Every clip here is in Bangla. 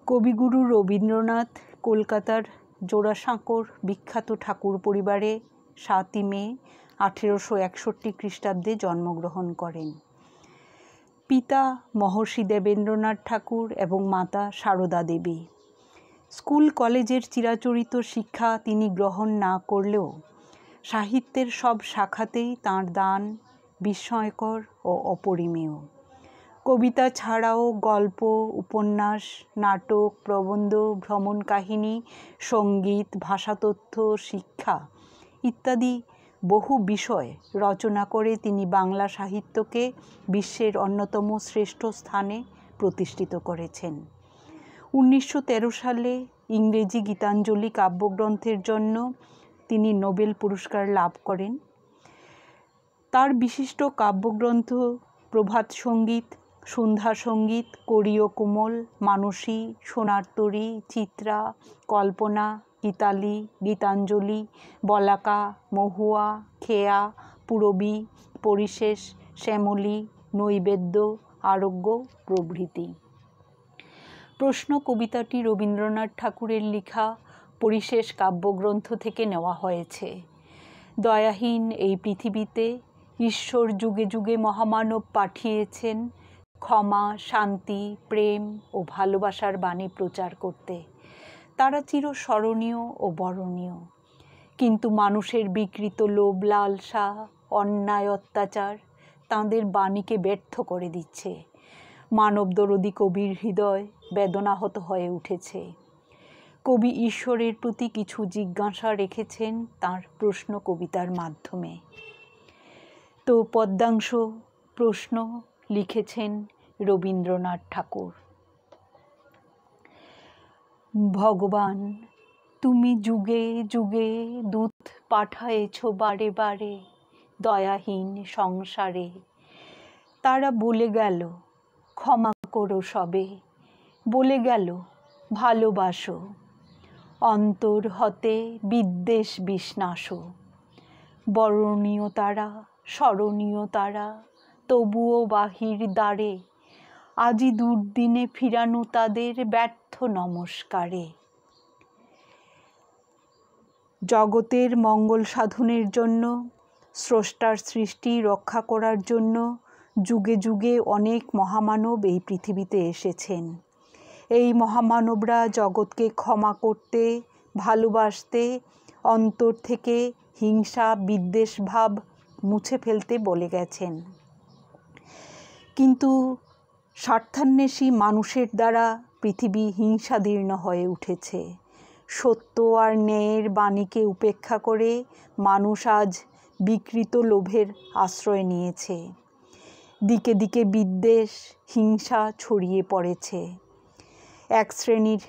কবিগুরু রবীন্দ্রনাথ কলকাতার জোড়াসাঁকোর বিখ্যাত ঠাকুর পরিবারে ৭ই মে ১৮৬১ খ্রিস্টাব্দে জন্মগ্রহণ করেন। পিতা মহর্ষি দেবেন্দ্রনাথ ঠাকুর এবং মাতা সারদা দেবী। স্কুল কলেজের চিরাচরিত শিক্ষা তিনি গ্রহণ না করলেও সাহিত্যের সব শাখাতেই তাঁর দান বিস্ময়কর ও অপরিমেয়। কবিতা ছাড়াও গল্প, উপন্যাস, নাটক, প্রবন্ধ, ভ্রমণ কাহিনী, সঙ্গীত, ভাষাতত্ত্ব, শিক্ষা ইত্যাদি বহু বিষয় রচনা করে তিনি বাংলা সাহিত্যকে বিশ্বের অন্যতম শ্রেষ্ঠ স্থানে প্রতিষ্ঠিত করেছেন। ১৯১৩ সালে ইংরেজি গীতাঞ্জলি কাব্যগ্রন্থের জন্য তিনি নোবেল পুরস্কার লাভ করেন। তার বিশিষ্ট কাব্যগ্রন্থ প্রভাত সঙ্গীত, সন্ধ্যা সঙ্গীত, করিও কোমল, মানসী, সোনার তরী, চিত্রা, কল্পনা, গীতালি, গীতাঞ্জলি, বলাকা, মহুয়া, খেয়া, পূরবী, পরিশেষ, শ্যামলী, নৈবেদ্য, আরোগ্য প্রভৃতি। প্রশ্ন কবিতাটি রবীন্দ্রনাথ ঠাকুরের লেখা পরিশেষ কাব্যগ্রন্থ থেকে নেওয়া হয়েছে। দয়াহীন এই পৃথিবীতে ঈশ্বর যুগে যুগে মহামানব পাঠিয়েছেন ক্ষমা, শান্তি, প্রেম ও ভালোবাসার বাণী প্রচার করতে। তারা চিরস্মরণীয় ও বরণীয়, কিন্তু মানুষের বিকৃত লোভ লালসা, অন্যায় অত্যাচার তাঁদের বাণীকে ব্যর্থ করে দিচ্ছে। মানবদরদী কবির হৃদয় বেদনাহত হয়ে উঠেছে। কবি ঈশ্বরের প্রতি কিছু জিজ্ঞাসা রেখেছেন তাঁর প্রশ্ন কবিতার মাধ্যমে। তো পদ্যাংশ প্রশ্ন লিখেছেন রবীন্দ্রনাথ ঠাকুর। ভগবান, তুমি যুগে যুগে দূত পাঠায়েছ বারে বারে দয়াহীন সংসারে। তারা বলে গেল ক্ষমা করো সবে, বলে গেল ভালোবাসো, অন্তর হতে বিদ্বেষ বিষ্ণাসো। বরণীয় তারা, স্মরণীয় তারা, তবুও বাহির দ্বারে আজি দুর্দিনে ফিরানো তাদের ব্যর্থ নমস্কারে। জগতের মঙ্গল সাধনের জন্য, স্রষ্টার সৃষ্টি রক্ষা করার জন্য যুগে যুগে অনেক মহামানব এই পৃথিবীতে এসেছেন। এই মহামানবরা জগৎকে ক্ষমা করতে, ভালোবাসতে, অন্তর থেকে হিংসা বিদ্বেষ ভাব মুছে ফেলতে বলে গেছেন। কিন্তু স্বার্থান্বেষী মানুষের দ্বারা পৃথিবী হিংসাদীর্ণ হয়ে উঠেছে। সত্য আর ন্যায়ের বাণীকে উপেক্ষা করে মানুষ আজ বিকৃত লোভের আশ্রয় নিয়েছে। দিকে দিকে বিদ্বেষ, হিংসা ছড়িয়ে পড়েছে। এক শ্রেণীর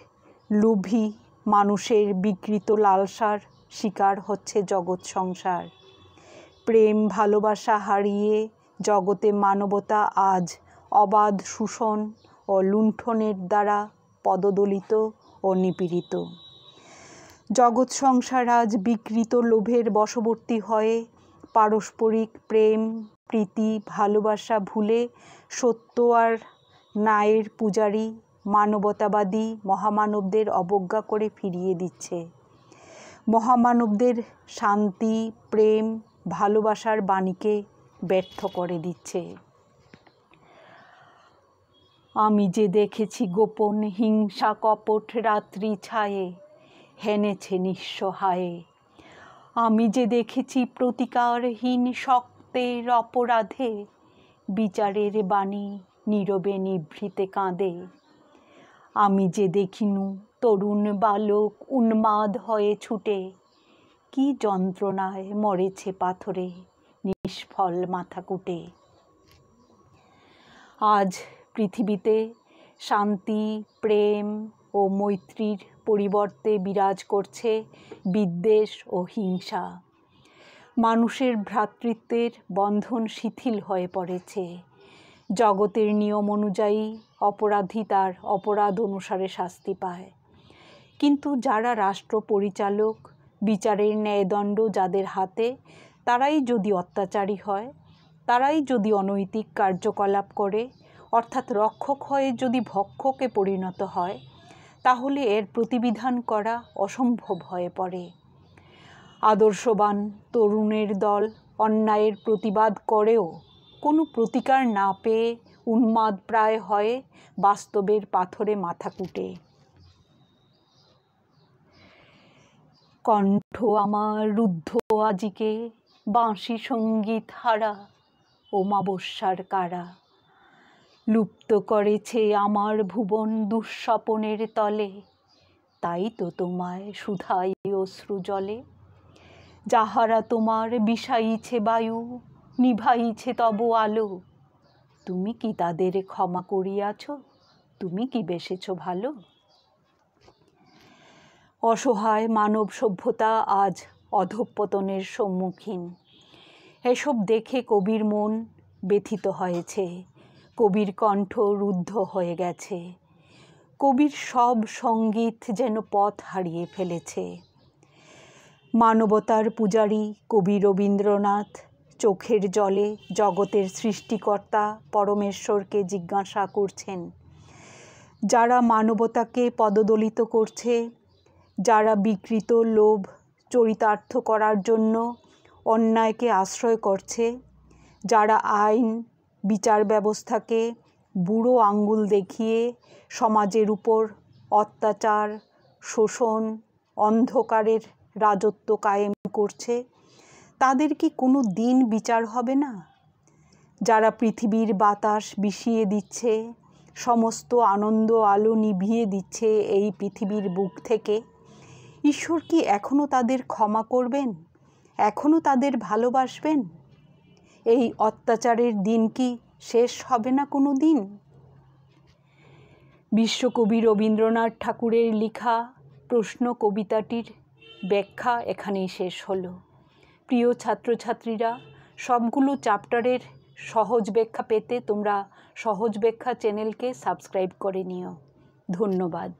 লোভী মানুষের বিকৃত লালসার শিকার হচ্ছে জগৎ সংসার। প্রেম ভালোবাসা হারিয়ে জগতে মানবতা আজ অবাধ শোষণ ও লুণ্ঠনের দ্বারা পদদলিত ও নিপীড়িত। জগৎ সংসার আজ বিকৃত লোভের বশবর্তী হয়ে পারস্পরিক প্রেম, প্রীতি, ভালোবাসা ভুলে সত্য আর ন্যায়ের পূজারী মানবতাবাদী মহামানবদের অবজ্ঞা করে ফিরিয়ে দিচ্ছে। মহামানবদের শান্তি, প্রেম, ভালোবাসার বাণীকে ব্যর্থ করে দিচ্ছে। আমি যে দেখেছি গোপন হিংসা কপট রাত্রি ছায়ে হেনেছে নিঃসহায়ে। আমি যে দেখেছি প্রতিকারহীন শক্তের অপরাধে বিচারের বাণী নীরবে নিভৃতে কাঁদে। আমি যে দেখিনু তরুণ বালক উন্মাদ হয়ে ছুটে কি যন্ত্রণায় মরেছে পাথরে নিষ্ফল মাথাকুটে। আজ পৃথিবীতে শান্তি, প্রেম ও মৈত্রীর পরিবর্তে বিরাজ করছে বিদ্বেষ ও হিংসা। মানুষের ভ্রাতৃত্বের বন্ধন শিথিল হয়ে পড়েছে। জগতের নিয়ম অনুযায়ী অপরাধী তার অপরাধ অনুসারে শাস্তি পায়। কিন্তু যারা রাষ্ট্র পরিচালক, বিচারের ন্যায়দণ্ড যাদের হাতে, তারাই যদি অত্যাচারী হয়, তারাই যদি অনৈতিক কার্যকলাপ করে, অর্থাৎ রক্ষক হয়ে যদি ভক্ষকে পরিণত হয়, তাহলে এর প্রতিবিধান করা অসম্ভব হয়ে পড়ে। আদর্শবান তরুণের দল অন্যায়ের প্রতিবাদ করেও কোনো প্রতিকার না পেয়ে উন্মাদ প্রায় হয় বাস্তবের পাথরে মাথা কুটে। কণ্ঠ আমার রুদ্ধ আজিকে বাঁশি সঙ্গীত হারা অমাবস্যার কারা, লুপ্ত করেছে আমার ভুবন দুঃস্বপনের তলে, তাই তো তোমায় শুধাই অশ্রু জলে। যাহারা তোমার বিষাইছে বায়ু নিভাইছে তব আলো, তুমি কি তাদের ক্ষমা করিয়াছ? তুমি কি বেসেছ ভালো? অসহায় মানব সভ্যতা আজ অধঃপতনের সম্মুখীন। এসব দেখে কবির মন ব্যথিত হয়েছে, কবির কণ্ঠ রুদ্ধ হয়ে গেছে, কবির সব সঙ্গীত যেন পথ হারিয়ে ফেলেছে। মানবতার পূজারী কবি রবীন্দ্রনাথ চোখের জলে জগতের সৃষ্টিকর্তা পরমেশ্বরকে জিজ্ঞাসা করছেন, যারা মানবতাকে পদদলিত করছে, যারা বিকৃত লোভ চরিতার্থ করার জন্য অন্যায়কে আশ্রয় করছে, যারা আইন বিচার ব্যবস্থাকে বুড়ো আঙ্গুল দেখিয়ে সমাজের উপর অত্যাচার শোষণ অন্ধকারের রাজত্ব কায়েম করছে, তাদের কি কোনো দিন বিচার হবে না? যারা পৃথিবীর বাতাস বিষিয়ে দিচ্ছে, সমস্ত আনন্দ আলো নিভিয়ে দিচ্ছে এই পৃথিবীর বুক থেকে, ঈশ্বর কি এখনও তাদের ক্ষমা করবেন? এখনও তাদের ভালোবাসবেন? এই অত্যাচারের দিন কি শেষ হবে না কোনো দিন? বিশ্বকবি রবীন্দ্রনাথ ঠাকুরের লেখা প্রশ্ন কবিতাটির ব্যাখ্যা এখানেই শেষ হলো। প্রিয় ছাত্রছাত্রীরা, সবগুলো চ্যাপ্টারের সহজ ব্যাখ্যা পেতে তোমরা সহজ ব্যাখ্যা চ্যানেলকে সাবস্ক্রাইব করে নিও। ধন্যবাদ।